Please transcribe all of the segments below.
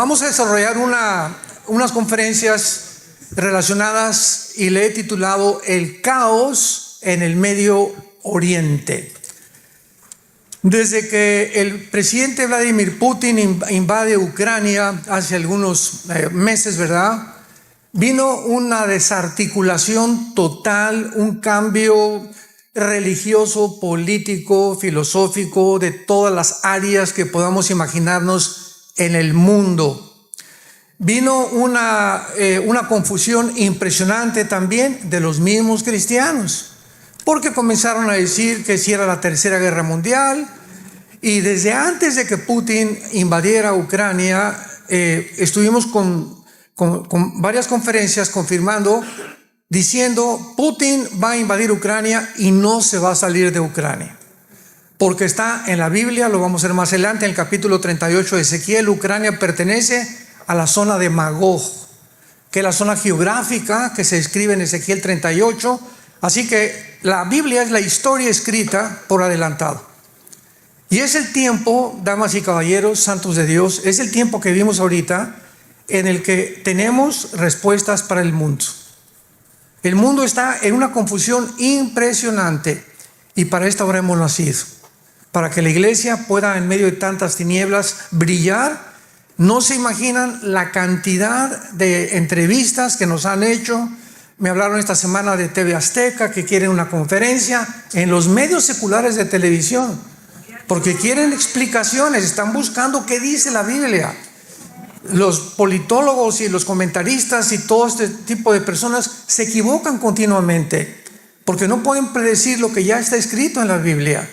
Vamos a desarrollar unas conferencias relacionadas y le he titulado El caos en el Medio Oriente. Desde que el presidente Vladimir Putin invade Ucrania hace algunos meses, ¿verdad? Vino una desarticulación total, un cambio religioso, político, filosófico, de todas las áreas que podamos imaginarnos en el mundo. Vino una confusión impresionante también de los mismos cristianos, porque comenzaron a decir que si era la Tercera Guerra Mundial, y desde antes de que Putin invadiera Ucrania, estuvimos con varias conferencias confirmando, diciendo, Putin va a invadir Ucrania y no se va a salir de Ucrania. Porque está en la Biblia, lo vamos a ver más adelante, en el capítulo 38 de Ezequiel. Ucrania pertenece a la zona de Magog, que es la zona geográfica que se describe en Ezequiel 38. Así que la Biblia es la historia escrita por adelantado. Y es el tiempo, damas y caballeros, santos de Dios, es el tiempo que vivimos ahorita en el que tenemos respuestas para el mundo. El mundo está en una confusión impresionante y para esta hora hemos nacido. Para que la iglesia pueda en medio de tantas tinieblas brillar. No se imaginan la cantidad de entrevistas que nos han hecho. Me hablaron esta semana de TV Azteca que quieren una conferencia en los medios seculares de televisión. Porque quieren explicaciones, están buscando qué dice la Biblia. Los politólogos y los comentaristas y todo este tipo de personas se equivocan continuamente porque no pueden predecir lo que ya está escrito en la Biblia.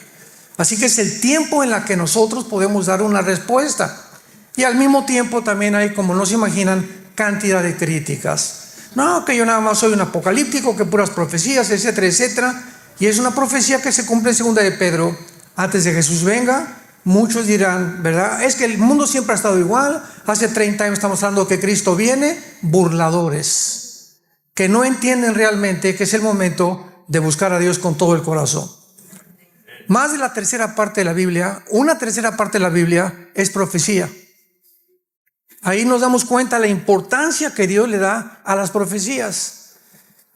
Así que es el tiempo en el que nosotros podemos dar una respuesta. Y al mismo tiempo también hay, como no se imaginan, cantidad de críticas. No, que yo nada más soy un apocalíptico, que puras profecías, etcétera, etcétera. Y es una profecía que se cumple en 2 de Pedro. Antes de Jesús venga, muchos dirán, ¿verdad? Es que el mundo siempre ha estado igual. Hace 30 años estamos hablando que Cristo viene. Burladores, que no entienden realmente que es el momento de buscar a Dios con todo el corazón. Más de la tercera parte de la Biblia, una tercera parte de la Biblia es profecía. Ahí nos damos cuenta de la importancia que Dios le da a las profecías.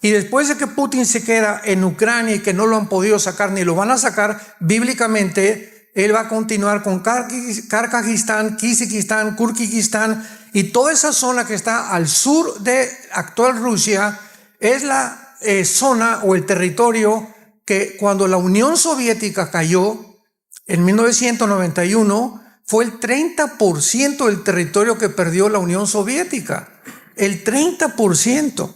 Y después de que Putin se queda en Ucrania y que no lo han podido sacar ni lo van a sacar, bíblicamente, él va a continuar con Karkagistán, Kizikistán, Kurkistán y toda esa zona que está al sur de actual Rusia, es la zona o el territorio que cuando la Unión Soviética cayó en 1991, fue el 30% del territorio que perdió la Unión Soviética. El 30%.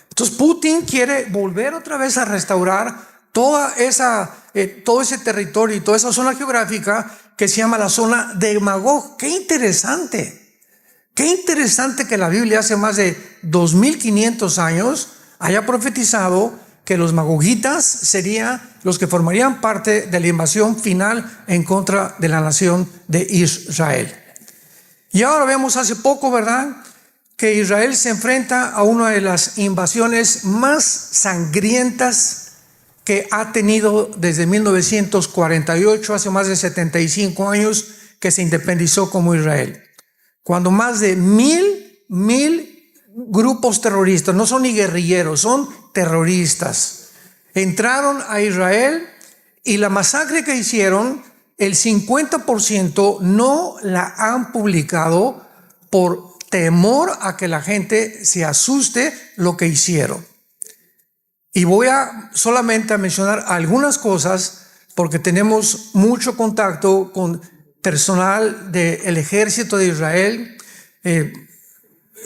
Entonces Putin quiere volver otra vez a restaurar todo ese territorio y toda esa zona geográfica que se llama la zona de Magog. ¡Qué interesante! ¡Qué interesante que la Biblia hace más de 2500 años haya profetizado que los magogitas serían los que formarían parte de la invasión final en contra de la nación de Israel. Y ahora vemos hace poco, ¿verdad?, que Israel se enfrenta a una de las invasiones más sangrientas que ha tenido desde 1948, hace más de 75 años que se independizó como Israel. Cuando más de mil grupos terroristas, no son ni guerrilleros, son terroristas, entraron a Israel y la masacre que hicieron, el 50% no la han publicado por temor a que la gente se asuste lo que hicieron. Y voy solamente a mencionar algunas cosas porque tenemos mucho contacto con personal del ejército de Israel.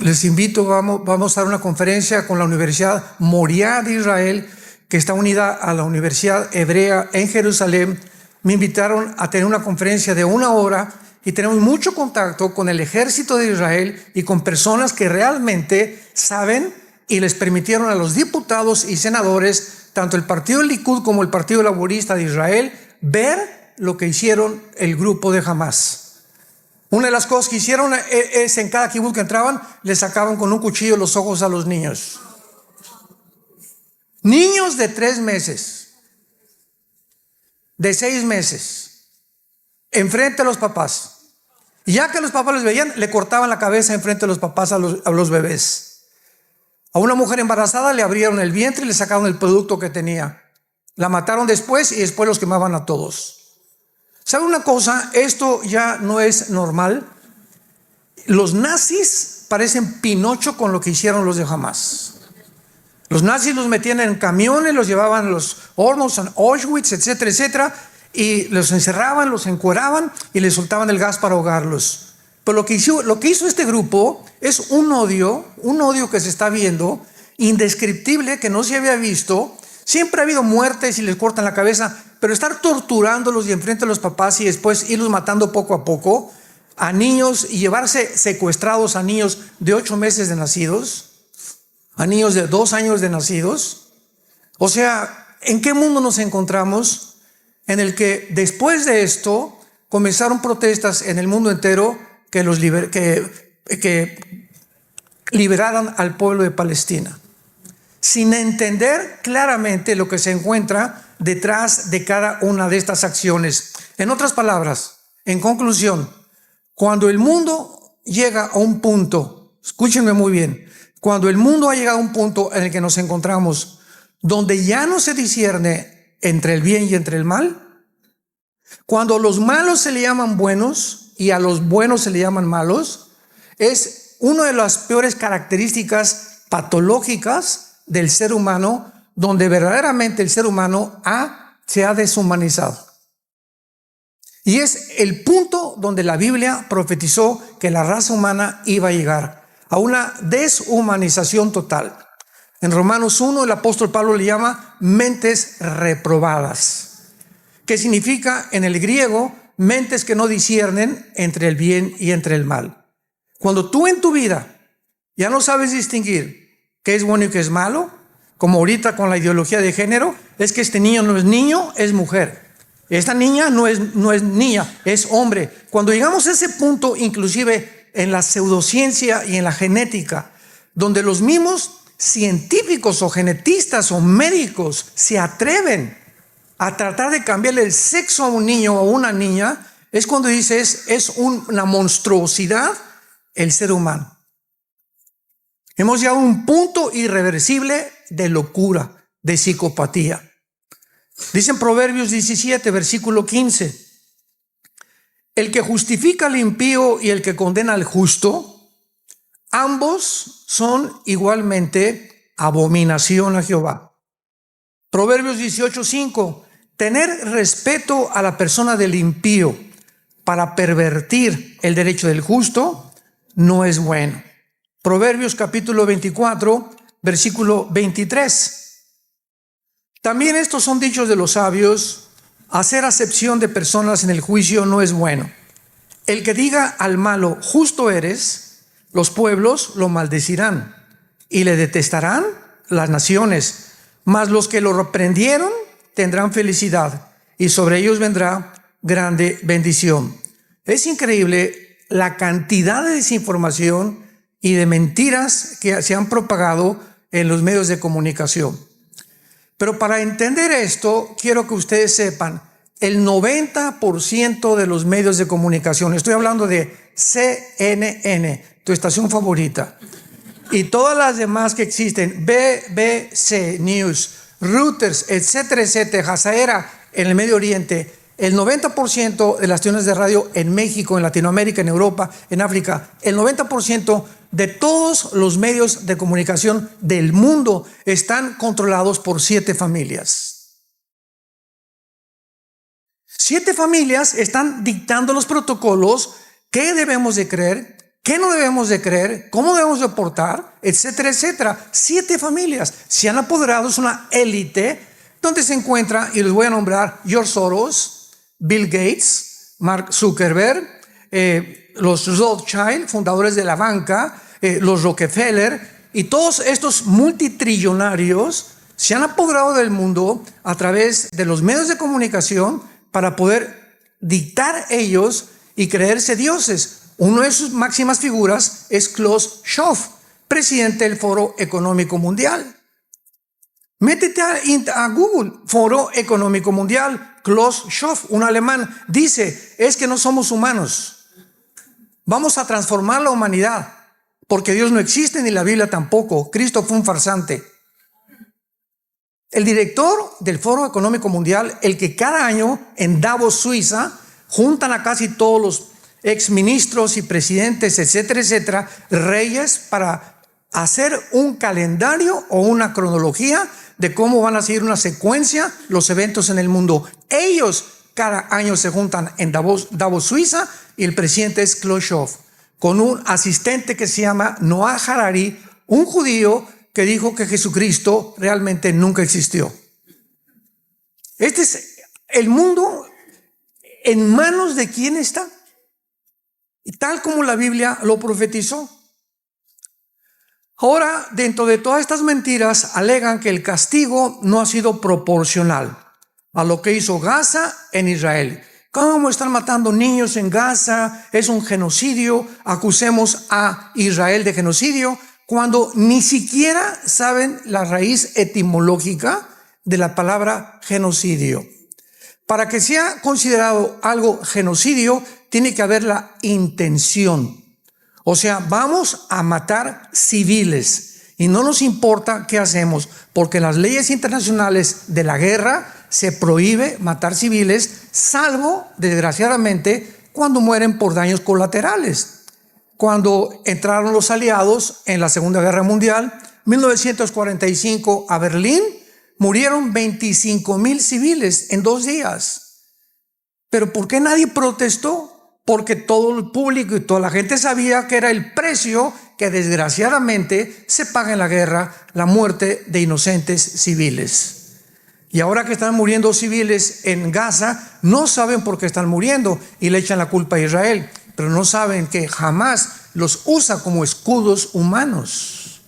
Les invito, vamos a dar una conferencia con la Universidad Moriah de Israel, que está unida a la Universidad Hebrea en Jerusalén. Me invitaron a tener una conferencia de 1 hora y tenemos mucho contacto con el ejército de Israel y con personas que realmente saben y les permitieron a los diputados y senadores, tanto el partido Likud como el partido laborista de Israel, ver lo que hicieron el grupo de Hamas. Una de las cosas que hicieron es en cada kibutz que entraban, les sacaban con un cuchillo los ojos a los niños. Niños de 3 meses, de 6 meses, enfrente a los papás. Y ya que los papás los veían, le cortaban la cabeza enfrente de los papás a los bebés. A una mujer embarazada le abrieron el vientre y le sacaron el producto que tenía. La mataron después y después los quemaban a todos. ¿Sabe una cosa? Esto ya no es normal. Los nazis parecen Pinocho con lo que hicieron los de Hamas. Los nazis los metían en camiones, los llevaban a los hornos, en Auschwitz, etcétera, etcétera, y los encerraban, los encueraban y les soltaban el gas para ahogarlos. Pero lo que hizo este grupo es un odio que se está viendo, indescriptible, que no se había visto. Siempre ha habido muertes y les cortan la cabeza, pero estar torturándolos y enfrente a los papás y después irlos matando poco a poco a niños y llevarse secuestrados a niños de 8 meses de nacidos, a niños de 2 años de nacidos. O sea, ¿en qué mundo nos encontramos? En el que después de esto comenzaron protestas en el mundo entero que liberaran al pueblo de Palestina, sin entender claramente lo que se encuentra detrás de cada una de estas acciones. En otras palabras, en conclusión, cuando el mundo llega a un punto, escúchenme muy bien, cuando el mundo ha llegado a un punto en el que nos encontramos, donde ya no se discierne entre el bien y entre el mal, cuando a los malos se le llaman buenos y a los buenos se le llaman malos, es una de las peores características patológicas del ser humano, donde verdaderamente el ser humano se ha deshumanizado. Y es el punto donde la Biblia profetizó que la raza humana iba a llegar a una deshumanización total. En Romanos 1 el apóstol Pablo le llama mentes reprobadas, que significa en el griego mentes que no disciernen entre el bien y entre el mal. Cuando tú en tu vida ya no sabes distinguir qué es bueno y qué es malo, como ahorita con la ideología de género, es que este niño no es niño, es mujer. Esta niña no es niña, es hombre. Cuando llegamos a ese punto, inclusive en la pseudociencia y en la genética, donde los mismos científicos o genetistas o médicos se atreven a tratar de cambiarle el sexo a un niño o a una niña, es cuando dices, es una monstruosidad el ser humano. Hemos llegado a un punto irreversible de locura, de psicopatía. Dice en Proverbios 17, versículo 15, el que justifica al impío y el que condena al justo, ambos son igualmente abominación a Jehová. Proverbios 18:5, tener respeto a la persona del impío para pervertir el derecho del justo no es bueno. Proverbios capítulo 24, versículo 23. También estos son dichos de los sabios, hacer acepción de personas en el juicio no es bueno. El que diga al malo, justo eres, los pueblos lo maldecirán y le detestarán las naciones, mas los que lo reprendieron tendrán felicidad y sobre ellos vendrá grande bendición. Es increíble la cantidad de desinformación y de mentiras que se han propagado en los medios de comunicación. Pero para entender esto, quiero que ustedes sepan, el 90% de los medios de comunicación, estoy hablando de CNN, tu estación favorita, y todas las demás que existen, BBC News, Reuters, etcétera, etcétera, Jazeera en el Medio Oriente, el 90% de las estaciones de radio en México, en Latinoamérica, en Europa, en África, el 90% de todos los medios de comunicación del mundo están controlados por 7 familias. 7 familias están dictando los protocolos, qué debemos de creer, qué no debemos de creer, cómo debemos de portar, etcétera, etcétera. 7 familias se han apoderado, es una élite donde se encuentra, y les voy a nombrar, George Soros, Bill Gates, Mark Zuckerberg, los Rothschild, fundadores de la banca, los Rockefeller, y todos estos multitrillonarios se han apoderado del mundo a través de los medios de comunicación para poder dictar ellos y creerse dioses. Una de sus máximas figuras es Klaus Schwab, presidente del Foro Económico Mundial. Métete a Google, Foro Económico Mundial, Klaus Schwab, un alemán, dice, es que no somos humanos. Vamos a transformar la humanidad, porque Dios no existe ni la Biblia tampoco. Cristo fue un farsante. El director del Foro Económico Mundial, el que cada año en Davos, Suiza, juntan a casi todos los exministros y presidentes, etcétera, etcétera, reyes, para hacer un calendario o una cronología de cómo van a seguir una secuencia los eventos en el mundo. Ellos cada año se juntan en Davos, Suiza, y el presidente es Khrushchev, con un asistente que se llama Noah Harari, un judío que dijo que Jesucristo realmente nunca existió. Este es el mundo. ¿En manos de quién está? Y tal como la Biblia lo profetizó. Ahora, dentro de todas estas mentiras, alegan que el castigo no ha sido proporcional a lo que hizo Gaza en Israel. ¿Cómo están matando niños en Gaza? Es un genocidio. Acusemos a Israel de genocidio, cuando ni siquiera saben la raíz etimológica de la palabra genocidio. Para que sea considerado algo genocidio, tiene que haber la intención. O sea, vamos a matar civiles y no nos importa qué hacemos, porque en las leyes internacionales de la guerra se prohíbe matar civiles, salvo, desgraciadamente, cuando mueren por daños colaterales. Cuando entraron los aliados en la Segunda Guerra Mundial, 1945, a Berlín, murieron 25,000 civiles en 2 días. ¿Pero por qué nadie protestó? Porque todo el público y toda la gente sabía que era el precio que desgraciadamente se paga en la guerra, la muerte de inocentes civiles. Y ahora que están muriendo civiles en Gaza, no saben por qué están muriendo y le echan la culpa a Israel, pero no saben que Hamás los usa como escudos humanos.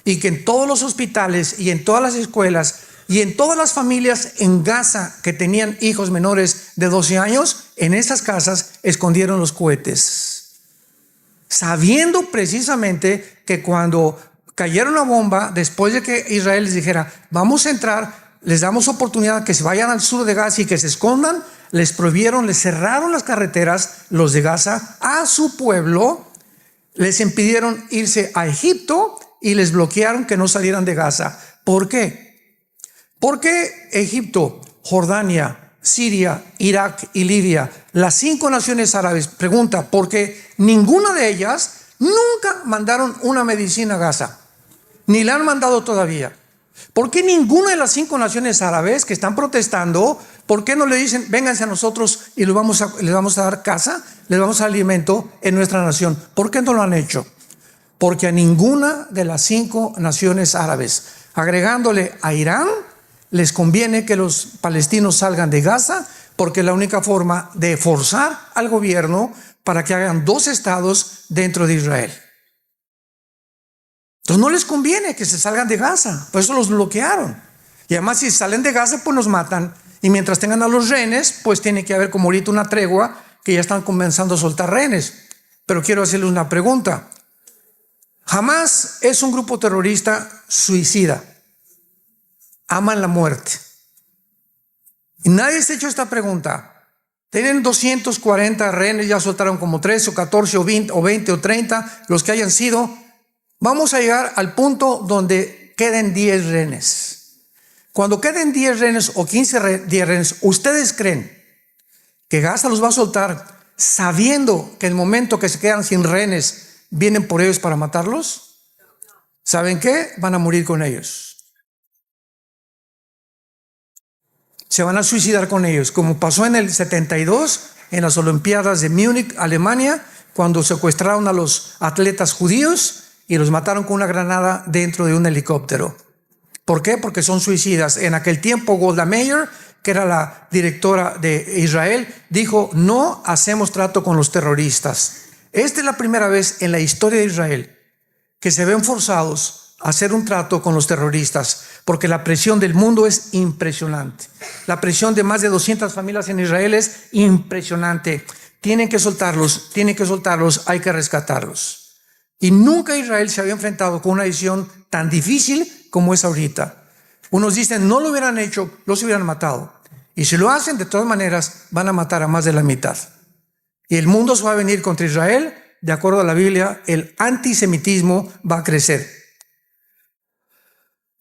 Y que en todos los hospitales y en todas las escuelas y en todas las familias en Gaza que tenían hijos menores de 12 años, en esas casas escondieron los cohetes, sabiendo precisamente que cuando cayera una bomba, después de que Israel les dijera, vamos a entrar, les damos oportunidad que se vayan al sur de Gaza y que se escondan, les prohibieron, les cerraron las carreteras, los de Gaza, a su pueblo, les impidieron irse a Egipto y les bloquearon que no salieran de Gaza. ¿Por qué? Porque Egipto, Jordania, Siria, Irak y Libia, las 5 naciones árabes, pregunta, porque ninguna de ellas nunca mandaron una medicina a Gaza, ni la han mandado todavía. ¿Por qué ninguna de las 5 naciones árabes que están protestando, por qué no le dicen, vénganse a nosotros y les vamos a dar casa, les vamos a dar alimento en nuestra nación? ¿Por qué no lo han hecho? Porque a ninguna de las 5 naciones árabes, agregándole a Irán, les conviene que los palestinos salgan de Gaza, porque es la única forma de forzar al gobierno para que hagan 2 estados dentro de Israel. Entonces no les conviene que se salgan de Gaza, por eso los bloquearon. Y además, si salen de Gaza, pues nos matan. Y mientras tengan a los rehenes, pues tiene que haber como ahorita una tregua, que ya están comenzando a soltar rehenes. Pero quiero hacerles una pregunta. Hamás es un grupo terrorista suicida. Aman la muerte. Y nadie se ha hecho esta pregunta. Tienen 240 rehenes, ya soltaron como 13 o 14 o 20 o 30, los que hayan sido. Vamos a llegar al punto donde queden 10 rehenes. Cuando queden 10 rehenes o 15 rehenes, ¿ustedes creen que Gaza los va a soltar sabiendo que el momento que se quedan sin rehenes vienen por ellos para matarlos? ¿Saben qué? Van a morir con ellos. Se van a suicidar con ellos, como pasó en el 72 en las Olimpiadas de Múnich, Alemania, cuando secuestraron a los atletas judíos y los mataron con una granada dentro de un helicóptero. ¿Por qué? Porque son suicidas. En aquel tiempo Golda Meir, que era la directora de Israel, dijo, no hacemos trato con los terroristas. Esta es la primera vez en la historia de Israel que se ven forzados a hacer un trato con los terroristas, porque la presión del mundo es impresionante. La presión de más de 200 familias en Israel es impresionante. Tienen que soltarlos, hay que rescatarlos. Y nunca Israel se había enfrentado con una decisión tan difícil como es ahorita. Unos dicen, no lo hubieran hecho, los hubieran matado. Y si lo hacen, de todas maneras, van a matar a más de la mitad. y el mundo se va a venir contra Israel. De acuerdo a la Biblia, el antisemitismo va a crecer.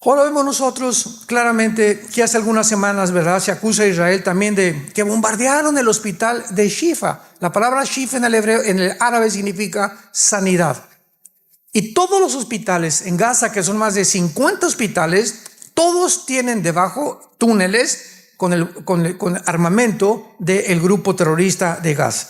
Ahora vemos nosotros claramente que hace algunas semanas, ¿verdad?, se acusa a Israel también de que bombardearon el hospital de Shifa. La palabra Shifa en el hebreo, en el árabe, significa sanidad. Y todos los hospitales en Gaza, que son más de 50 hospitales, todos tienen debajo túneles con armamento del grupo terrorista de Gaza.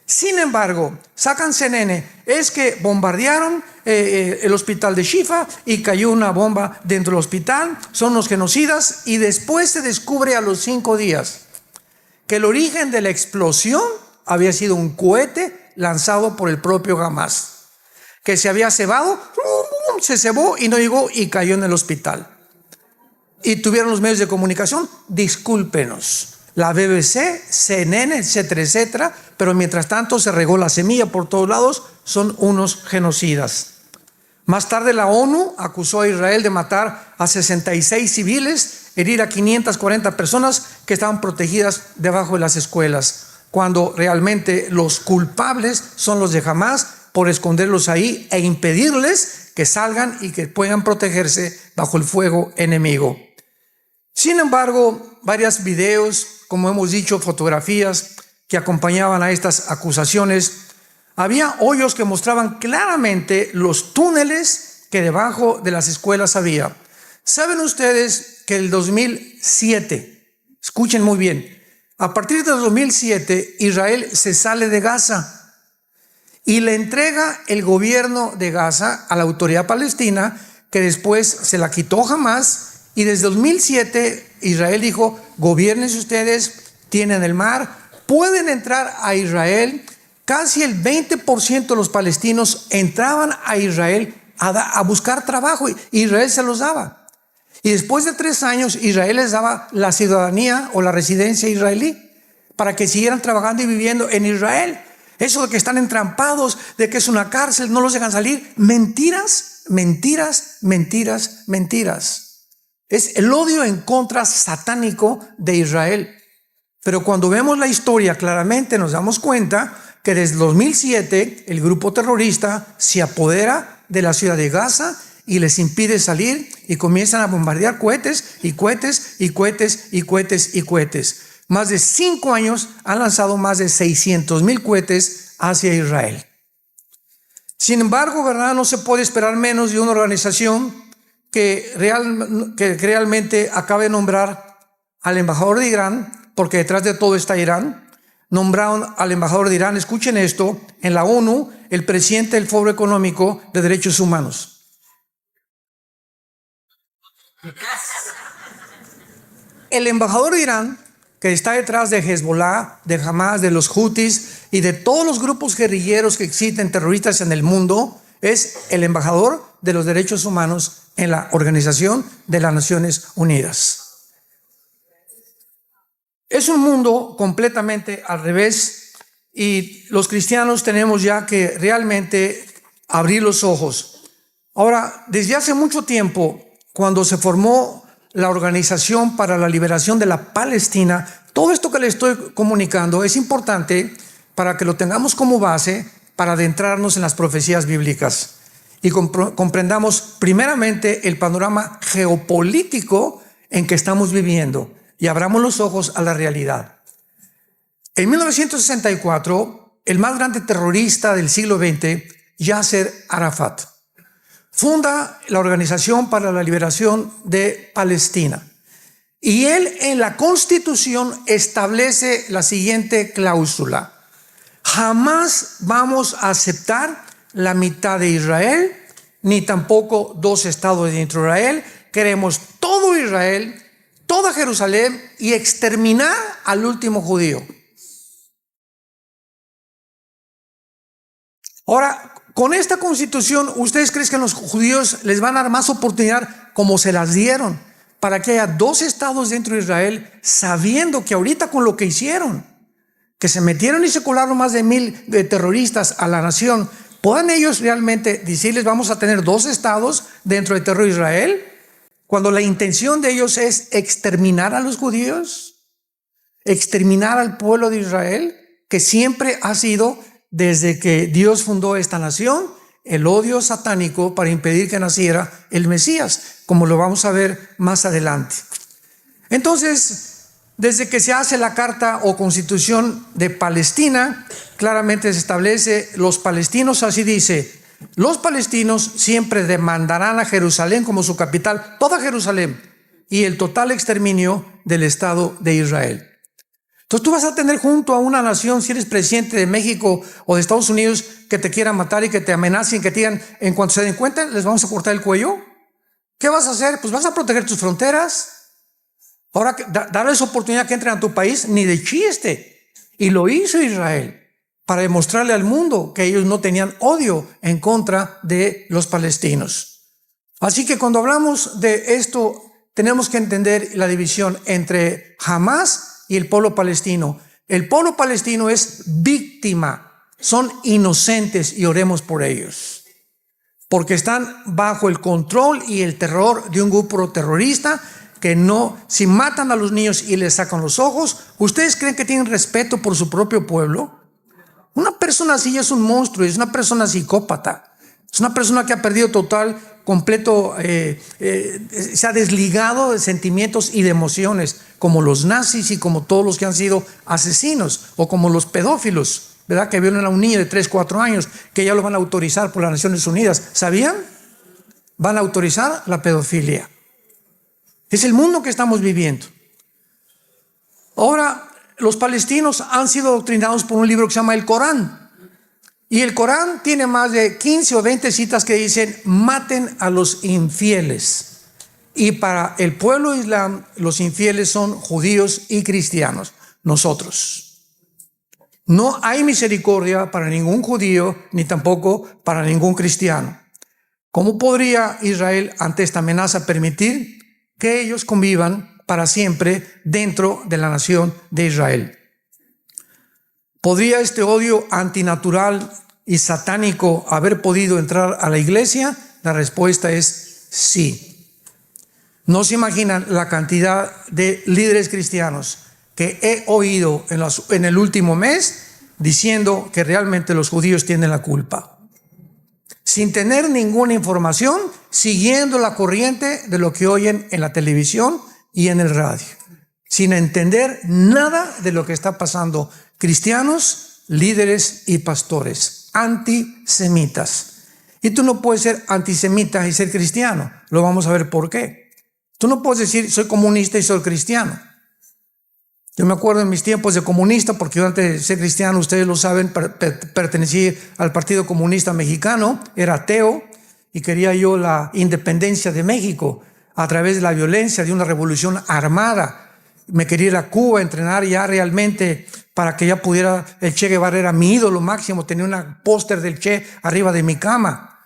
Sin embargo, sacan CNN, es que bombardearon el hospital de Shifa y cayó una bomba dentro del hospital, son los genocidas, y después se descubre a los 5 días que el origen de la explosión había sido un cohete lanzado por el propio Hamas, que se había cebado, se cebó y no llegó y cayó en el hospital. Y tuvieron los medios de comunicación, discúlpenos, la BBC, CNN, etcétera, etcétera, pero mientras tanto se regó la semilla por todos lados, son unos genocidas. Más tarde la ONU acusó a Israel de matar a 66 civiles, herir a 540 personas que estaban protegidas debajo de las escuelas, cuando realmente los culpables son los de Hamas por esconderlos ahí e impedirles que salgan y que puedan protegerse bajo el fuego enemigo. Sin embargo, varios videos, como hemos dicho, fotografías que acompañaban a estas acusaciones, había hoyos que mostraban claramente los túneles que debajo de las escuelas había. ¿Saben ustedes que el 2007, escuchen muy bien, a partir del 2007 Israel se sale de Gaza y le entrega el gobierno de Gaza a la autoridad palestina, que después se la quitó Hamas? Y desde 2007 Israel dijo, gobiernense ustedes, tienen el mar, pueden entrar a Israel. Casi el 20% de los palestinos entraban a Israel a buscar trabajo, y Israel se los daba. Y después de 3 años Israel les daba la ciudadanía o la residencia israelí para que siguieran trabajando y viviendo en Israel. Eso de que están entrampados, de que es una cárcel, no los dejan salir, mentiras, mentiras, mentiras, mentiras. Es el odio en contra satánico de Israel. Pero cuando vemos la historia claramente nos damos cuenta que desde 2007 el grupo terrorista se apodera de la ciudad de Gaza y les impide salir, y comienzan a bombardear cohetes y cohetes y cohetes y cohetes y cohetes. Más de 5 años han lanzado más de 600,000 cohetes hacia Israel. Sin embargo, ¿verdad?, no se puede esperar menos de una organización que realmente acaba de nombrar al embajador de Irán, porque detrás de todo está Irán. Nombraron al embajador de Irán, escuchen esto, en la ONU, el presidente del Foro Económico de Derechos Humanos. El embajador de Irán, que está detrás de Hezbollah, de Hamas, de los Houthis y de todos los grupos guerrilleros que existen, terroristas en el mundo, es el embajador de los derechos humanos en la Organización de las Naciones Unidas. Es un mundo completamente al revés, y los cristianos tenemos ya que realmente abrir los ojos. Ahora, desde hace mucho tiempo, cuando se formó la Organización para la Liberación de la Palestina, todo esto que le estoy comunicando es importante para que lo tengamos como base para adentrarnos en las profecías bíblicas y comprendamos primeramente el panorama geopolítico en que estamos viviendo y abramos los ojos a la realidad. En 1964, el más grande terrorista del siglo XX, Yasser Arafat, funda la Organización para la Liberación de Palestina. Y él en la Constitución establece la siguiente cláusula: jamás vamos a aceptar la mitad de Israel, ni tampoco 2 estados dentro de Israel. Queremos todo Israel, toda Jerusalén, y exterminar al último judío. Ahora, con esta constitución, ¿ustedes creen que a los judíos les van a dar más oportunidad, como se las dieron, para que haya 2 estados dentro de Israel, sabiendo que ahorita con lo que hicieron, que se metieron y se colaron más de 1,000 terroristas a la nación, puedan ellos realmente decirles vamos a tener 2 estados dentro del territorio de Israel, cuando la intención de ellos es exterminar a los judíos, exterminar al pueblo de Israel? que siempre ha sido, desde que Dios fundó esta nación, el odio satánico para impedir que naciera el Mesías, como lo vamos a ver más adelante. Entonces, desde que se hace la Carta o Constitución de Palestina, claramente se establece: los palestinos, así dice, los palestinos siempre demandarán a Jerusalén como su capital, toda Jerusalén, y el total exterminio del Estado de Israel. Entonces tú vas a tener junto a una nación, si eres presidente de México o de Estados Unidos, que te quieran matar y que te amenacen, que te digan, en cuanto se den cuenta, les vamos a cortar el cuello. ¿Qué vas a hacer? Pues vas a proteger tus fronteras. Ahora, darles oportunidad que entren a tu país, ni de chiste. Y lo hizo Israel para demostrarle al mundo que ellos no tenían odio en contra de los palestinos. Así que cuando hablamos de esto, tenemos que entender la división entre Hamás y el pueblo palestino. El pueblo palestino es víctima, son inocentes, y oremos por ellos, porque están bajo el control y el terror de un grupo terrorista que no, si matan a los niños y les sacan los ojos, ¿ustedes creen que tienen respeto por su propio pueblo? Una persona así es un monstruo, es una persona psicópata, es una persona que ha perdido completo, se ha desligado de sentimientos y de emociones, como los nazis y como todos los que han sido asesinos, o como los pedófilos, ¿verdad? Que violan a un niño de 3, 4 años, que ya lo van a autorizar por las Naciones Unidas. ¿Sabían? Van a autorizar la pedofilia. Es el mundo que estamos viviendo. Ahora, los palestinos han sido adoctrinados por un libro que se llama el Corán. Y el Corán tiene más de 15 o 20 citas que dicen: maten a los infieles. Y para el pueblo islam, los infieles son judíos y cristianos, nosotros. No hay misericordia para ningún judío, ni tampoco para ningún cristiano. ¿Cómo podría Israel, ante esta amenaza, permitir que ellos convivan para siempre dentro de la nación de Israel? ¿Podría este odio antinatural y satánico haber podido entrar a la iglesia? La respuesta es sí. No se imaginan la cantidad de líderes cristianos que he oído en el último mes diciendo que realmente los judíos tienen la culpa, sin tener ninguna información, siguiendo la corriente de lo que oyen en la televisión y en el radio, sin entender nada de lo que está pasando. Cristianos, líderes y pastores antisemitas. Y tú no puedes ser antisemita y ser cristiano. Lo vamos a ver por qué. Tú no puedes decir soy comunista y soy cristiano. Yo me acuerdo en mis tiempos de comunista, porque yo antes de ser cristiano, ustedes lo saben, pertenecí al Partido Comunista Mexicano, era ateo y quería yo la independencia de México a través de la violencia de una revolución armada. Me quería ir a Cuba a entrenar ya realmente para que ya pudiera, el Che Guevara era mi ídolo máximo, tenía un póster del Che arriba de mi cama.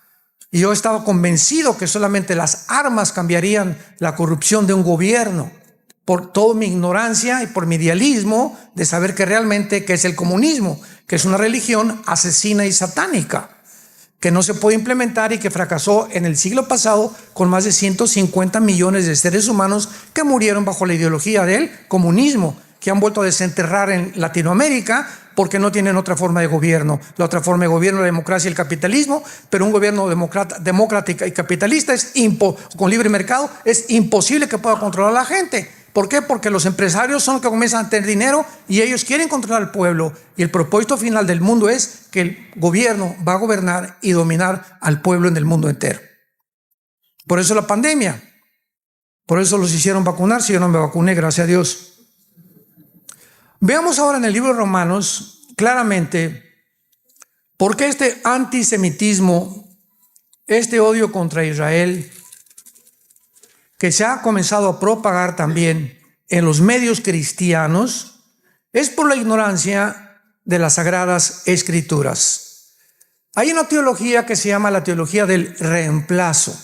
Y yo estaba convencido que solamente las armas cambiarían la corrupción de un gobierno, por toda mi ignorancia y por mi idealismo de saber que realmente que es el comunismo, que es una religión asesina y satánica, que no se puede implementar y que fracasó en el siglo pasado con más de 150 millones de seres humanos que murieron bajo la ideología del comunismo, que han vuelto a desenterrar en Latinoamérica porque no tienen otra forma de gobierno. La otra forma de gobierno es la democracia y el capitalismo, pero un gobierno democrático y capitalista con libre mercado es imposible que pueda controlar a la gente. ¿Por qué? Porque los empresarios son los que comienzan a tener dinero y ellos quieren controlar al pueblo. Y el propósito final del mundo es que el gobierno va a gobernar y dominar al pueblo en el mundo entero. Por eso la pandemia. Por eso los hicieron vacunar. Si yo no me vacuné, gracias a Dios. Veamos ahora en el libro de Romanos claramente por qué este antisemitismo, este odio contra Israel, que se ha comenzado a propagar también en los medios cristianos, es por la ignorancia de las Sagradas Escrituras. Hay una teología que se llama la teología del reemplazo,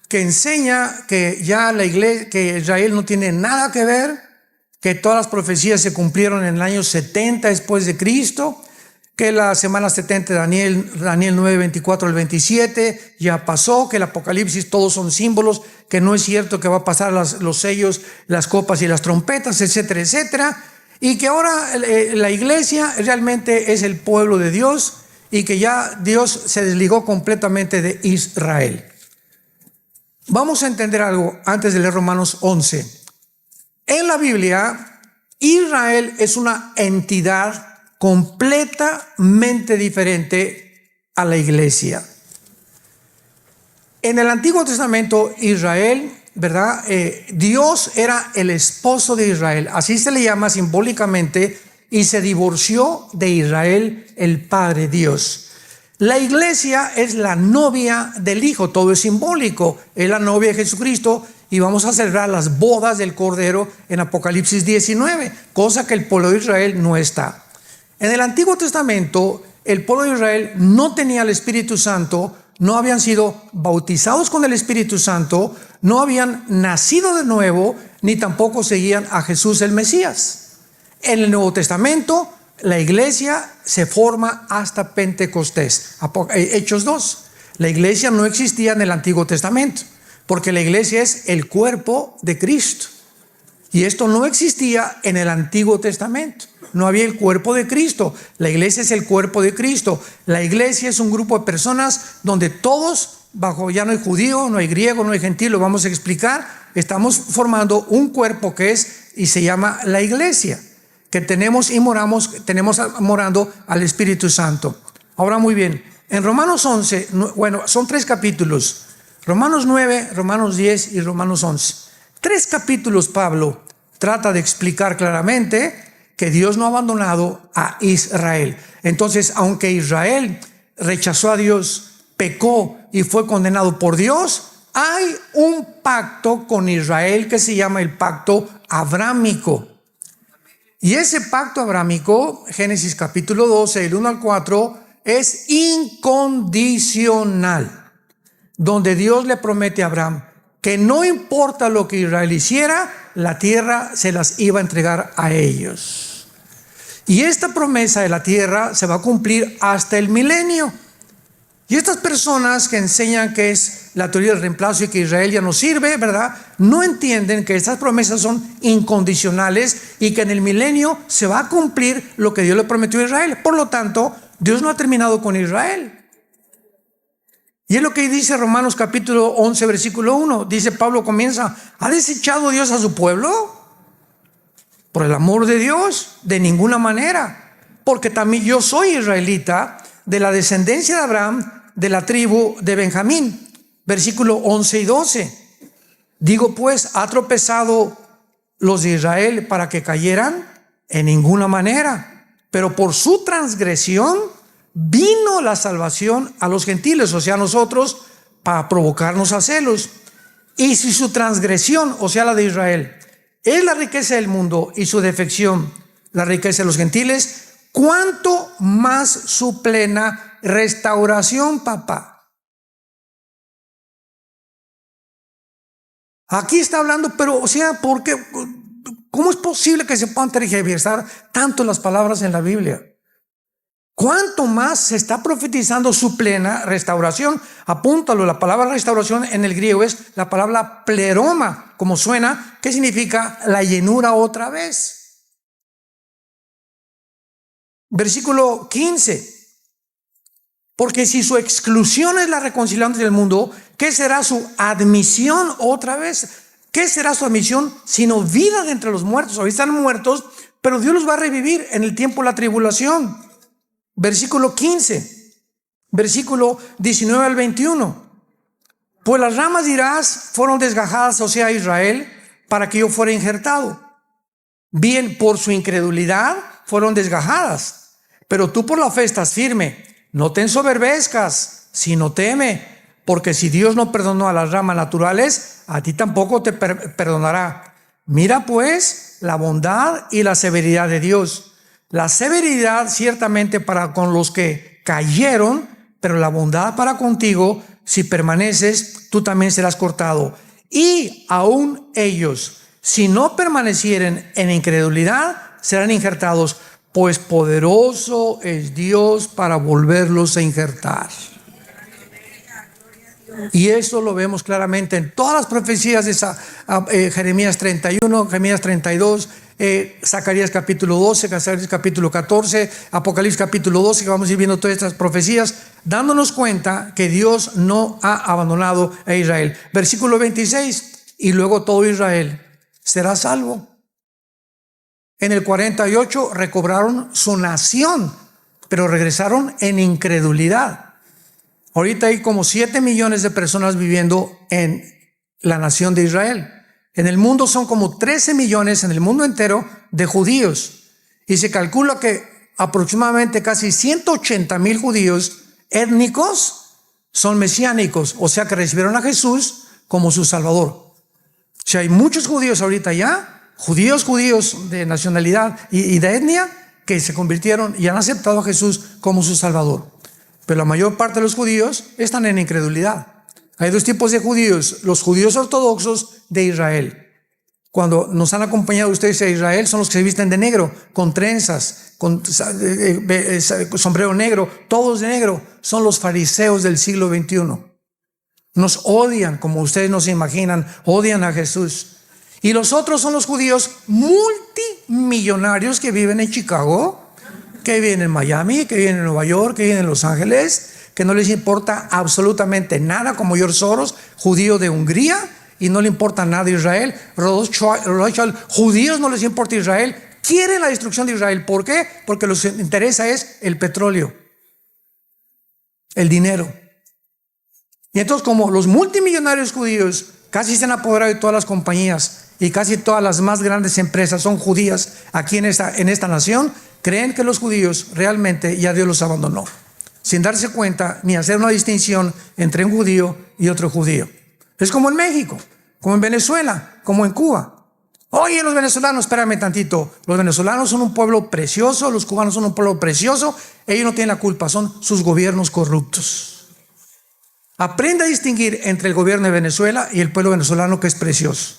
que enseña que ya la iglesia, que Israel no tiene nada que ver, que todas las profecías se cumplieron en el año 70 después de Cristo, que la semana 70 de Daniel 9, 24 al 27 ya pasó, que el Apocalipsis todos son símbolos, que no es cierto que va a pasar los sellos, las copas y las trompetas, etcétera, etcétera. y que ahora la iglesia realmente es el pueblo de Dios y que ya Dios se desligó completamente de Israel. Vamos a entender algo antes de leer Romanos 11. En la Biblia, Israel es una entidad completamente diferente a la iglesia. En el Antiguo Testamento, Israel, ¿verdad? Dios era el esposo de Israel, así se le llama simbólicamente, y se divorció de Israel, el Padre Dios. La iglesia es la novia del Hijo, todo es simbólico, es la novia de Jesucristo, y vamos a celebrar las bodas del Cordero en Apocalipsis 19, cosa que el pueblo de Israel no está. En el Antiguo Testamento, el pueblo de Israel no tenía el Espíritu Santo, no habían sido bautizados con el Espíritu Santo, no habían nacido de nuevo, ni tampoco seguían a Jesús el Mesías. En el Nuevo Testamento, la iglesia se forma hasta Pentecostés. Hechos 2. La iglesia no existía en el Antiguo Testamento, porque la iglesia es el cuerpo de Cristo. Y esto no existía en el Antiguo Testamento. No había el cuerpo de Cristo. La iglesia es el cuerpo de Cristo. La iglesia es un grupo de personas donde todos, ya no hay judío, no hay griego, no hay gentil, lo vamos a explicar. Estamos formando un cuerpo que es y se llama la iglesia, que tenemos morando al Espíritu Santo. Ahora muy bien, en Romanos 11, bueno, son 3 capítulos. Romanos 9, Romanos 10 y Romanos 11. 3 capítulos Pablo trata de explicar claramente que Dios no ha abandonado a Israel. Entonces, aunque Israel rechazó a Dios, pecó y fue condenado por Dios, hay un pacto con Israel que se llama el pacto abrámico. Y ese pacto abrámico, Génesis capítulo 12, del 1 al 4, es incondicional, donde Dios le promete a Abraham que no importa lo que Israel hiciera, la tierra se las iba a entregar a ellos. Y esta promesa de la tierra se va a cumplir hasta el milenio. Y estas personas que enseñan que es la teoría del reemplazo y que Israel ya no sirve, ¿verdad? No entienden que estas promesas son incondicionales y que en el milenio se va a cumplir lo que Dios le prometió a Israel. Por lo tanto, Dios no ha terminado con Israel. Y es lo que dice Romanos capítulo 11, versículo 1. Dice Pablo, comienza: ¿ha desechado Dios a su pueblo? Por el amor de Dios, de ninguna manera, porque también yo soy israelita, de la descendencia de Abraham, de la tribu de Benjamín. Versículo 11 y 12. Digo pues, ¿ha tropezado los de Israel para que cayeran? En ninguna manera, pero por su transgresión vino la salvación a los gentiles, o sea, a nosotros, para provocarnos a celos. Y si su transgresión, o sea, la de Israel, es la riqueza del mundo y su defección la riqueza de los gentiles, ¿cuánto más su plena restauración, papá? Aquí está hablando, pero, o sea, ¿por qué? ¿Cómo es posible que se puedan tergiversar tanto las palabras en la Biblia? ¿Cuánto más se está profetizando su plena restauración? Apúntalo, la palabra restauración en el griego es la palabra pleroma, como suena, que significa la llenura otra vez. Versículo 15. Porque si su exclusión es la reconciliación del mundo, ¿qué será su admisión otra vez? ¿Qué será su admisión sino vida de entre los muertos? Hoy están muertos, pero Dios los va a revivir en el tiempo de la tribulación. Versículo 15, versículo 19 al 21. Pues las ramas de Irás fueron desgajadas, o sea, Israel, para que yo fuera injertado. Bien, por su incredulidad fueron desgajadas, pero tú por la fe estás firme. No te ensoberbezcas, sino teme, porque si Dios no perdonó a las ramas naturales, a ti tampoco te perdonará. Mira pues la bondad y la severidad de Dios. La severidad ciertamente para con los que cayeron, pero la bondad para contigo, si permaneces, tú también serás cortado. Y aún ellos, si no permanecieren en incredulidad, serán injertados, pues poderoso es Dios para volverlos a injertar. Y eso lo vemos claramente en todas las profecías de Jeremías 31, Jeremías 32, Zacarías capítulo 12, Zacarías capítulo 14, Apocalipsis capítulo 12, que vamos a ir viendo todas estas profecías, dándonos cuenta que Dios no ha abandonado a Israel. Versículo 26, y luego todo Israel será salvo. En el 48 recobraron su nación, pero regresaron en incredulidad. Ahorita hay como 7 millones de personas viviendo en la nación de Israel. En el mundo son como 13 millones en el mundo entero de judíos. Y se calcula que aproximadamente casi 180,000 judíos étnicos son mesiánicos, o sea que recibieron a Jesús como su Salvador. O sea, hay muchos judíos ahorita ya, judíos de nacionalidad y de etnia, que se convirtieron y han aceptado a Jesús como su Salvador. Pero la mayor parte de los judíos están en incredulidad. Hay dos tipos de judíos: los judíos ortodoxos de Israel. Cuando nos han acompañado ustedes a Israel, son los que se visten de negro, con trenzas, con sombrero negro, todos de negro. Son los fariseos del siglo XXI. Nos odian, como ustedes no se imaginan, odian a Jesús. Y los otros son los judíos multimillonarios que viven en Chicago, que viven en Miami, que viven en Nueva York, que viven en Los Ángeles, que no les importa absolutamente nada, como George Soros, judío de Hungría, y no le importa nada de Israel. Rothschild, judíos no les importa Israel, quieren la destrucción de Israel. ¿Por qué? Porque lo que les interesa es el petróleo, el dinero. Y entonces, como los multimillonarios judíos casi se han apoderado de todas las compañías y casi todas las más grandes empresas son judías aquí en esta nación, creen que los judíos realmente ya Dios los abandonó, sin darse cuenta ni hacer una distinción entre un judío y otro judío. Es como en México, como en Venezuela, como en Cuba. Oye, los venezolanos, espérame tantito, los venezolanos son un pueblo precioso, los cubanos son un pueblo precioso, ellos no tienen la culpa, son sus gobiernos corruptos. Aprende a distinguir entre el gobierno de Venezuela y el pueblo venezolano, que es precioso.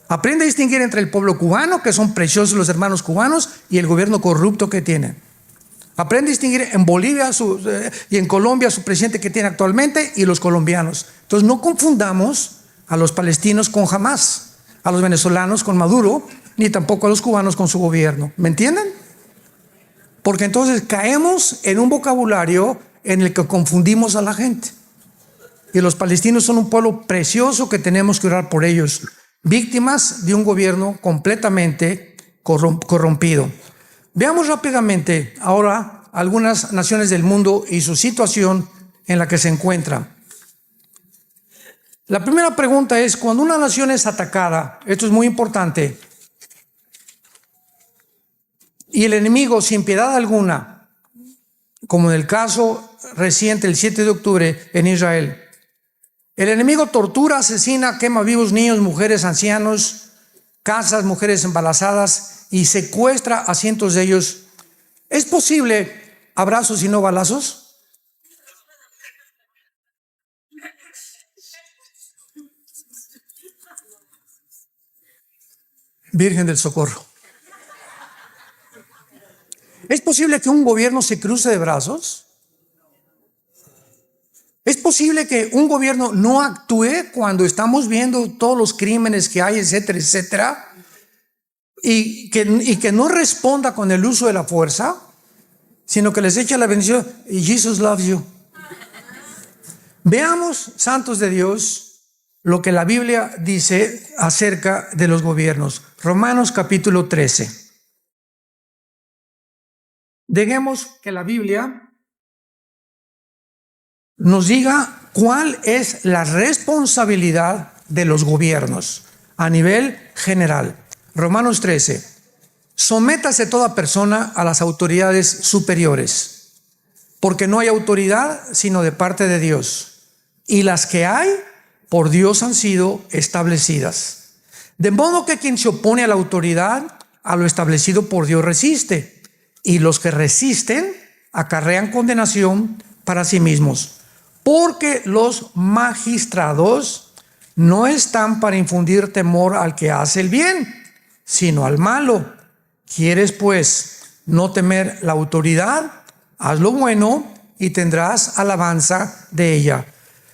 Aprende a distinguir entre el pueblo cubano, que son preciosos los hermanos cubanos, y el gobierno corrupto que tienen. Aprende a distinguir en Bolivia y en Colombia su presidente que tiene actualmente y los colombianos. Entonces no confundamos a los palestinos con Hamas, a los venezolanos con Maduro, ni tampoco a los cubanos con su gobierno. ¿Me entienden? Porque entonces caemos en un vocabulario en el que confundimos a la gente. Y los palestinos son un pueblo precioso que tenemos que orar por ellos, víctimas de un gobierno completamente corrompido. Veamos rápidamente ahora algunas naciones del mundo y su situación en la que se encuentran. La primera pregunta es: cuando una nación es atacada, esto es muy importante, y el enemigo sin piedad alguna, como en el caso reciente el 7 de octubre en Israel, el enemigo tortura, asesina, quema vivos niños, mujeres, ancianos, casas, mujeres embarazadas, y secuestra a cientos de ellos. ¿Es posible abrazos y no balazos? Virgen del Socorro. ¿Es posible que un gobierno se cruce de brazos? ¿Es posible que un gobierno no actúe cuando estamos viendo todos los crímenes que hay, etcétera, etcétera? Y que no responda con el uso de la fuerza, sino que les echa la bendición y Jesus loves you. Veamos, santos de Dios, lo que la Biblia dice acerca de los gobiernos. Romanos capítulo 13. Dejemos que la Biblia nos diga cuál es la responsabilidad de los gobiernos a nivel general. Romanos 13. Sométase toda persona a las autoridades superiores, porque no hay autoridad sino de parte de Dios, y las que hay por Dios han sido establecidas. De modo que quien se opone a la autoridad, a lo establecido por Dios resiste, y los que resisten acarrean condenación para sí mismos, porque los magistrados no están para infundir temor al que hace el bien, sino al malo. ¿Quieres pues no temer la autoridad? Haz lo bueno y tendrás alabanza de ella.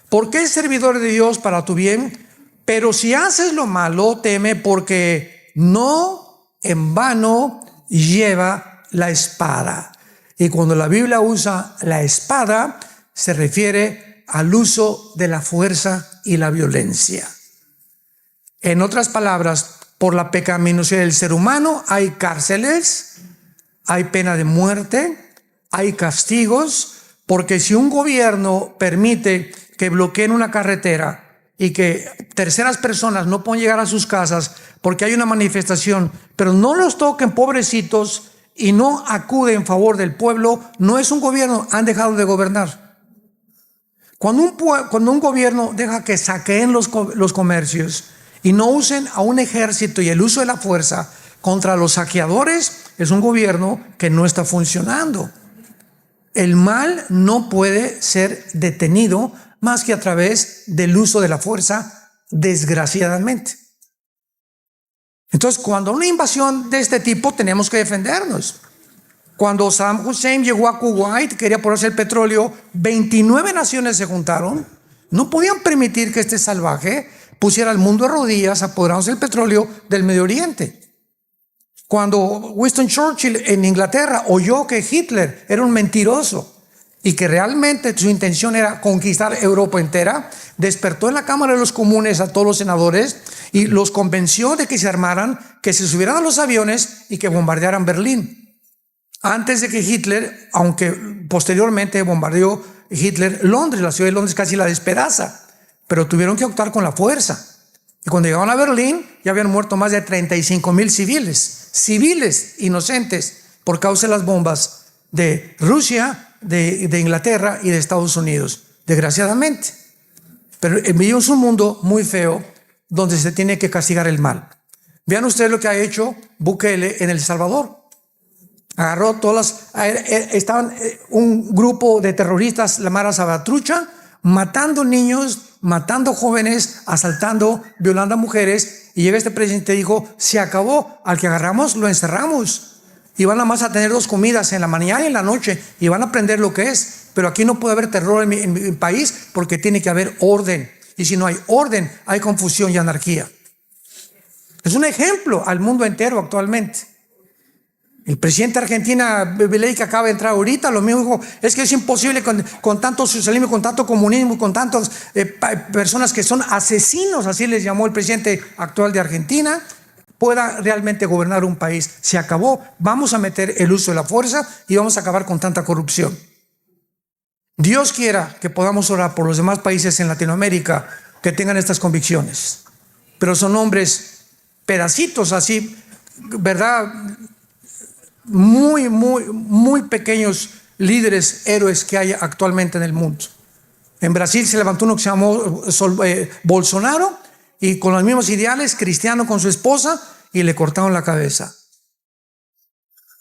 porque es servidor de Dios para tu bien, pero si haces lo malo, teme, porque no en vano lleva la espada. Y cuando la Biblia usa la espada, se refiere al uso de la fuerza y la violencia. En otras palabras, por la pecaminosidad del ser humano hay cárceles, hay pena de muerte, hay castigos, porque si un gobierno permite que bloqueen una carretera y que terceras personas no pueden llegar a sus casas porque hay una manifestación, pero no los toquen, pobrecitos, y no acude en favor del pueblo, no es un gobierno, han dejado de gobernar. Cuando un gobierno deja que saqueen los comercios y no usen a un ejército y el uso de la fuerza contra los saqueadores, es un gobierno que no está funcionando. El mal no puede ser detenido más que a través del uso de la fuerza, desgraciadamente. Entonces, cuando una invasión de este tipo, tenemos que defendernos. Cuando Saddam Hussein llegó a Kuwait, quería ponerse el petróleo, 29 naciones se juntaron. No podían permitir que este salvaje pusiera al mundo de rodillas apoderándose del petróleo del Medio Oriente. Cuando Winston Churchill en Inglaterra oyó que Hitler era un mentiroso y que realmente su intención era conquistar Europa entera, despertó en la Cámara de los Comunes a todos los senadores y los convenció de que se armaran, que se subieran a los aviones y que bombardearan Berlín. Antes de que Hitler, aunque posteriormente bombardeó Hitler Londres, la ciudad de Londres casi la despedaza, pero tuvieron que actuar con la fuerza. Y cuando llegaron a Berlín, ya habían muerto más de 35,000 civiles inocentes por causa de las bombas de Rusia, de Inglaterra y de Estados Unidos, desgraciadamente. Pero vivimos un mundo muy feo donde se tiene que castigar el mal. Vean ustedes lo que ha hecho Bukele en El Salvador. Agarró estaban un grupo de terroristas, la Mara Salvatrucha, matando niños, matando jóvenes, asaltando, violando a mujeres, y llega este presidente y dijo, se acabó, al que agarramos lo encerramos, y van a más a tener 2 comidas en la mañana y en la noche, y van a aprender lo que es, pero aquí no puede haber terror en mi país, porque tiene que haber orden, y si no hay orden, hay confusión y anarquía. Es un ejemplo al mundo entero actualmente. El presidente de Argentina, Milei, que acaba de entrar ahorita, lo mismo dijo, es que es imposible con tanto socialismo, con tanto comunismo, con tantas personas que son asesinos, así les llamó el presidente actual de Argentina, pueda realmente gobernar un país. Se acabó, vamos a meter el uso de la fuerza y vamos a acabar con tanta corrupción. Dios quiera que podamos orar por los demás países en Latinoamérica que tengan estas convicciones, pero son hombres pedacitos así, ¿verdad?, muy pequeños líderes, héroes que hay actualmente en el mundo. En Brasil se levantó uno que se llamó Bolsonaro, y con los mismos ideales, cristiano con su esposa, y le cortaron la cabeza.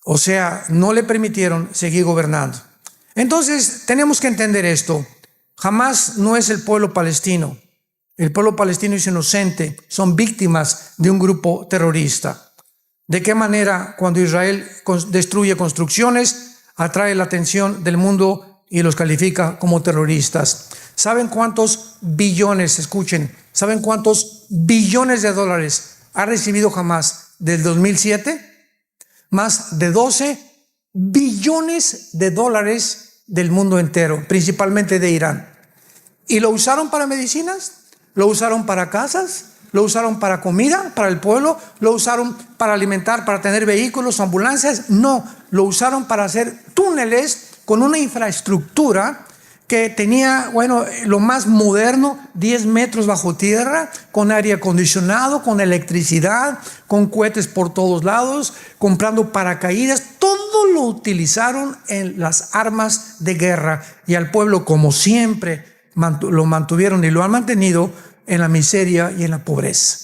O sea, no le permitieron seguir gobernando. Entonces tenemos que entender esto. Jamás no es el pueblo palestino. El pueblo palestino es inocente, son víctimas de un grupo terrorista. ¿De qué manera cuando Israel destruye construcciones atrae la atención del mundo y los califica como terroristas? ¿Saben cuántos billones, escuchen, saben cuántos billones de dólares ha recibido Hamas del 2007? Más de 12 billones de dólares del mundo entero, principalmente de Irán. ¿Y lo usaron para medicinas? ¿Lo usaron para casas? ¿Lo usaron para comida, para el pueblo? ¿Lo usaron para alimentar, para tener vehículos, ambulancias? No, lo usaron para hacer túneles con una infraestructura que tenía, lo más moderno, 10 metros bajo tierra, con aire acondicionado, con electricidad, con cohetes por todos lados, comprando paracaídas. Todo lo utilizaron en las armas de guerra, y al pueblo, como siempre, lo mantuvieron y lo han mantenido en la miseria y en la pobreza.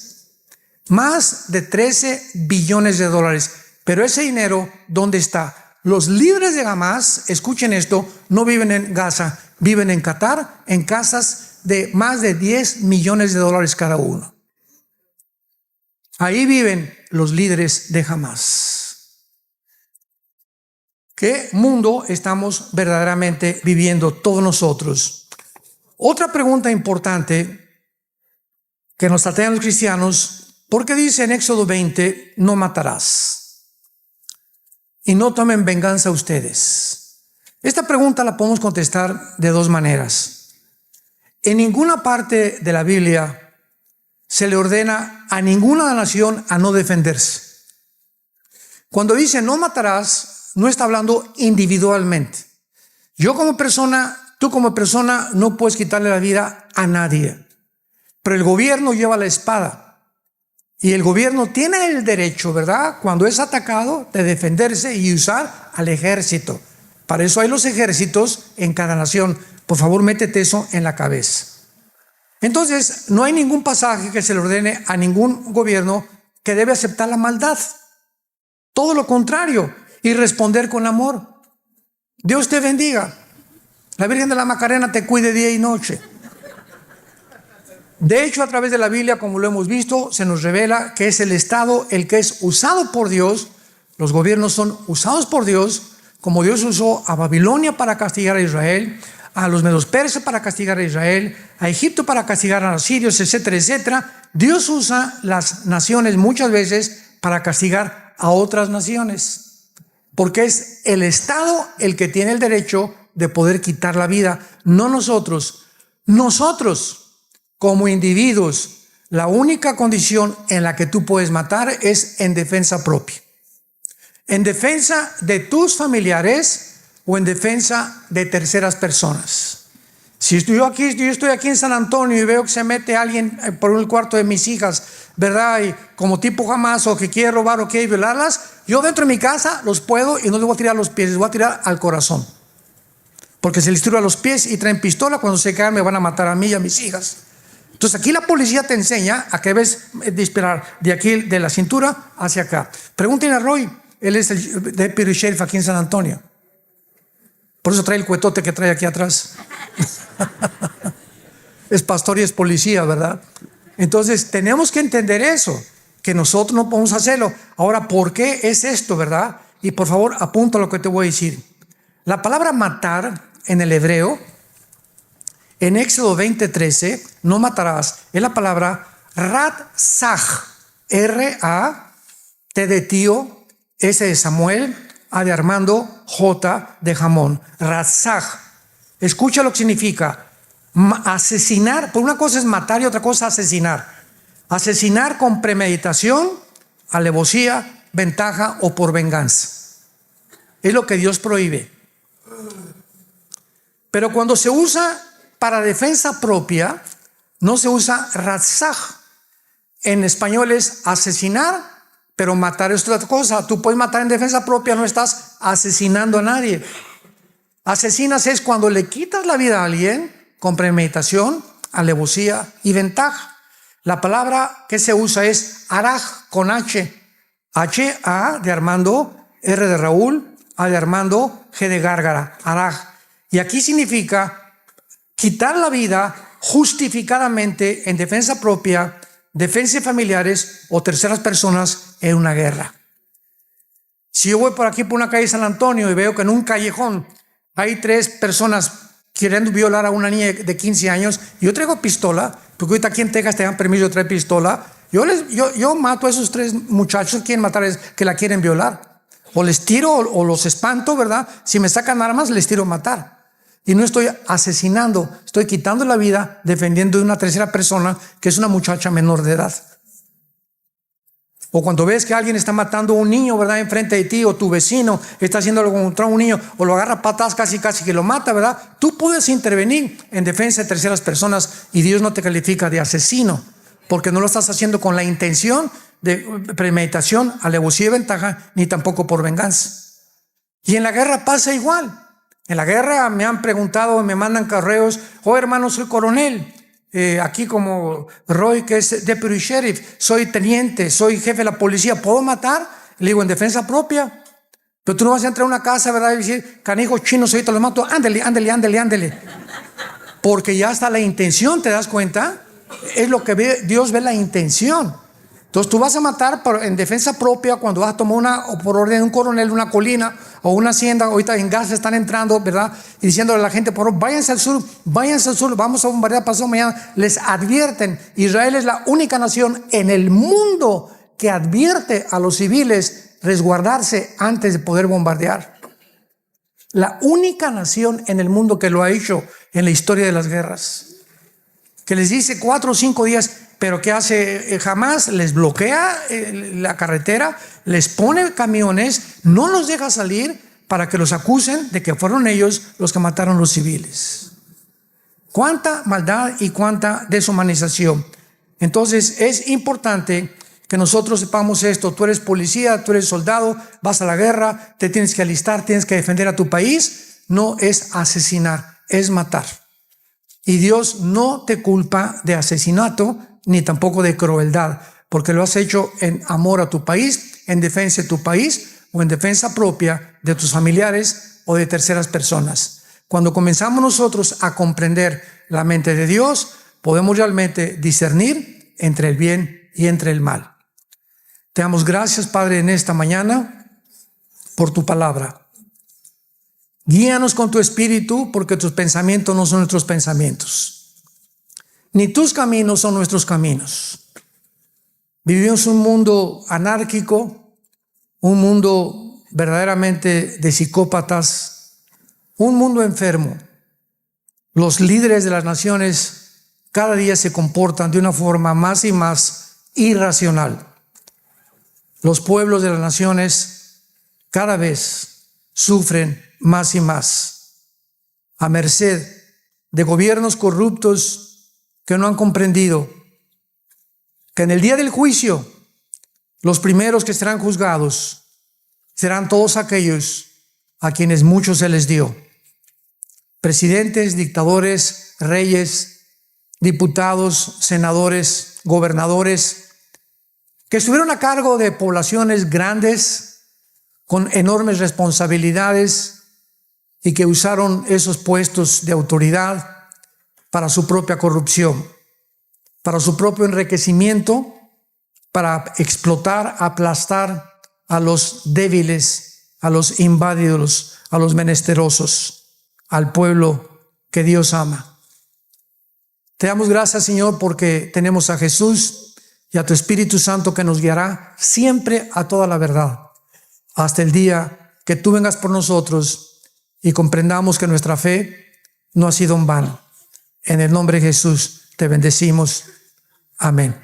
Más de 13 billones de dólares. Pero ese dinero, ¿dónde está? Los líderes de Hamas, escuchen esto, no viven en Gaza, viven en Qatar, en casas de más de 10 millones de dólares cada uno. Ahí viven los líderes de Hamas. ¿Qué mundo estamos verdaderamente viviendo todos nosotros? Otra pregunta importante que nos plantean los cristianos, ¿por qué dice en Éxodo 20, no matarás? Y no tomen venganza ustedes. Esta pregunta la podemos contestar de dos maneras. En ninguna parte de la Biblia se le ordena a ninguna nación a no defenderse. Cuando dice no matarás, no está hablando individualmente. Yo como persona, tú como persona, no puedes quitarle la vida a nadie. Pero el gobierno lleva la espada. Y el gobierno tiene el derecho, ¿verdad?, cuando es atacado, de defenderse y usar al ejército. Para eso hay los ejércitos en cada nación. Por favor, métete eso en la cabeza. Entonces, no hay ningún pasaje que se le ordene a ningún gobierno que debe aceptar la maldad. Todo lo contrario, y responder con amor. Dios te bendiga. La Virgen de la Macarena te cuide día y noche. De hecho, a través de la Biblia, como lo hemos visto, se nos revela que es el Estado el que es usado por Dios. Los gobiernos son usados por Dios, como Dios usó a Babilonia para castigar a Israel, a los medos persas para castigar a Israel, a Egipto para castigar a los sirios, etcétera, etcétera. Dios usa las naciones muchas veces para castigar a otras naciones, porque es el Estado el que tiene el derecho de poder quitar la vida, no nosotros. Nosotros, como individuos, la única condición en la que tú puedes matar es en defensa propia. En defensa de tus familiares o en defensa de terceras personas. Si yo estoy aquí en San Antonio y veo que se mete alguien por el cuarto de mis hijas, ¿verdad?, y como tipo Hamas, o que quiere robar o quiere violarlas, yo dentro de mi casa los puedo y no les voy a tirar a los pies, les voy a tirar al corazón. Porque si les tiro a los pies y traen pistola, cuando se caen me van a matar a mí y a mis hijas. Entonces aquí la policía te enseña a que debes disparar de aquí, de la cintura hacia acá. Pregúntenle a Roy, él es el deputy sheriff aquí en San Antonio. Por eso trae el cuetote que trae aquí atrás. Es pastor y es policía, ¿verdad? Entonces tenemos que entender eso, que nosotros no podemos hacerlo. Ahora, ¿por qué es esto, verdad? Y por favor, apunta lo que te voy a decir. La palabra matar en el hebreo, en Éxodo 20:13, no matarás, es la palabra ratzaj, R-A-T de tío, S de Samuel, A de Armando, J de jamón. Ratzaj. Escucha lo que significa. Asesinar. Por una cosa es matar y otra cosa asesinar. Asesinar con premeditación, alevosía, ventaja o por venganza. Es lo que Dios prohíbe. Pero cuando se usa para defensa propia, no se usa ratzaj. En español es asesinar, pero matar es otra cosa. Tú puedes matar en defensa propia, no estás asesinando a nadie. Asesinas es cuando le quitas la vida a alguien con premeditación, alevosía y ventaja. La palabra que se usa es araj con H. H-A de Armando, R de Raúl, A de Armando, G de Gárgara, araj. Y aquí significa quitar la vida justificadamente en defensa propia, defensa de familiares o terceras personas en una guerra. Si yo voy por aquí por una calle San Antonio y veo que en un callejón hay 3 personas queriendo violar a una niña de 15 años, yo traigo pistola, porque ahorita aquí en Texas te dan permiso de traer pistola, yo mato a esos 3 muchachos que quieren matar, que la quieren violar. O les tiro o los espanto, ¿verdad? Si me sacan armas, les tiro a matar. Y no estoy asesinando, estoy quitando la vida defendiendo de una tercera persona que es una muchacha menor de edad. O cuando ves que alguien está matando a un niño, ¿verdad?, enfrente de ti, o tu vecino está haciendo algo contra un niño, o lo agarra a patadas casi que lo mata, ¿verdad? Tú puedes intervenir en defensa de terceras personas y Dios no te califica de asesino, porque no lo estás haciendo con la intención de premeditación, alevosía y ventaja, ni tampoco por venganza. Y en la guerra pasa igual. En la guerra me han preguntado, me mandan correos, oh hermano, soy coronel, aquí como Roy, que es deputy sheriff, soy teniente, soy jefe de la policía, ¿puedo matar? Le digo, en defensa propia. Pero tú no vas a entrar a una casa, ¿verdad?, y decir, canijos chinos, ahorita los mato, ándale. Porque ya está la intención, ¿te das cuenta? Es lo que Dios ve, la intención. Entonces tú vas a matar en defensa propia cuando vas a tomar o por orden de un coronel, una colina o una hacienda. Ahorita en Gaza están entrando, ¿verdad? Y diciéndole a la gente, por favor, váyanse al sur, vamos a bombardear pasado mañana. Les advierten, Israel es la única nación en el mundo que advierte a los civiles resguardarse antes de poder bombardear. La única nación en el mundo que lo ha hecho en la historia de las guerras. Que les dice 4 o 5 días, pero ¿qué hace Hamás? Les bloquea la carretera, les pone camiones, no los deja salir para que los acusen de que fueron ellos los que mataron a los civiles. Cuánta maldad y cuánta deshumanización. Entonces es importante que nosotros sepamos esto. Tú eres policía, tú eres soldado, vas a la guerra, te tienes que alistar, tienes que defender a tu país. No es asesinar, es matar. Y Dios no te culpa de asesinato ni tampoco de crueldad, porque lo has hecho en amor a tu país, en defensa de tu país o en defensa propia de tus familiares o de terceras personas. Cuando comenzamos nosotros a comprender la mente de Dios, podemos realmente discernir entre el bien y entre el mal. Te damos gracias, Padre, en esta mañana por tu palabra. Guíanos con tu espíritu, porque tus pensamientos no son nuestros pensamientos, ni tus caminos son nuestros caminos. Vivimos un mundo anárquico, un mundo verdaderamente de psicópatas, un mundo enfermo. Los líderes de las naciones cada día se comportan de una forma más y más irracional. Los pueblos de las naciones cada vez sufren más y más, a merced de gobiernos corruptos que no han comprendido que en el día del juicio los primeros que serán juzgados serán todos aquellos a quienes mucho se les dio. Presidentes, dictadores, reyes, diputados, senadores, gobernadores, que estuvieron a cargo de poblaciones grandes con enormes responsabilidades y que usaron esos puestos de autoridad para su propia corrupción, para su propio enriquecimiento, para explotar, aplastar a los débiles, a los inválidos, a los menesterosos, al pueblo que Dios ama. Te damos gracias, Señor, porque tenemos a Jesús y a tu Espíritu Santo que nos guiará siempre a toda la verdad, hasta el día que tú vengas por nosotros y comprendamos que nuestra fe no ha sido en vano. En el nombre de Jesús te bendecimos. Amén.